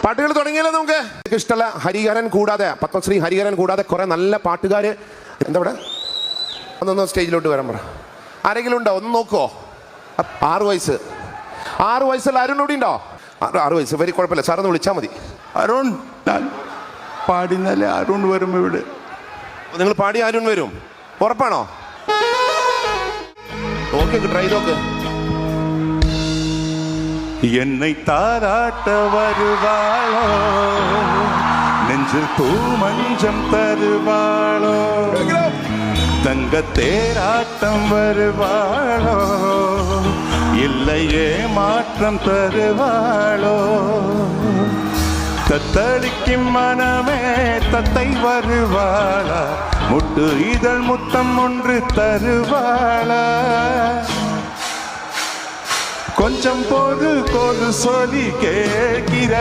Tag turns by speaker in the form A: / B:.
A: പാട്ടുകൾ തുടങ്ങിയല്ലോ നമുക്ക്. ഇഷ്ടമുള്ള ഹരിഹരൻ കൂടാതെ, പത്മശ്രീ ഹരിഹരൻ കൂടാതെ കുറെ നല്ല പാട്ടുകാര് എന്താ ഇവിടെ ഒന്നൊന്ന് സ്റ്റേജിലോട്ട് വരാൻ പറ. ആരെങ്കിലും ഉണ്ടോ? ഒന്ന് നോക്കുവോ? 6 വയസ്സ്, 6 വയസ്സുള്ള അരുൺ കൂടി ഉണ്ടോ? 6 വയസ്സ്, വരി കുഴപ്പമില്ല, സാറൊന്ന് വിളിച്ചാൽ മതി.
B: അരുൺ പാടിന്നാലേ അരുൺ വരും ഇവിടെ.
A: നിങ്ങൾ പാടി അരുൺ വരും, ഉറപ്പാണോ? നോക്കി ട്രൈ നോക്ക്.
B: என்னை தாராட்ட வருவாளோ, நெஞ்சில் பூ மஞ்சம் தருவாளோ, தங்க தேராட்டம் வருவாளோ, இல்லையே மாற்றம் தருவாளோ, தத்தளிக்கும் மனமே தத்தை வருவாளா, முட்டு இதழ் முத்தம் ஒன்று தருவாளா, கொஞ்சம் போது சொல்லி கேட்கிற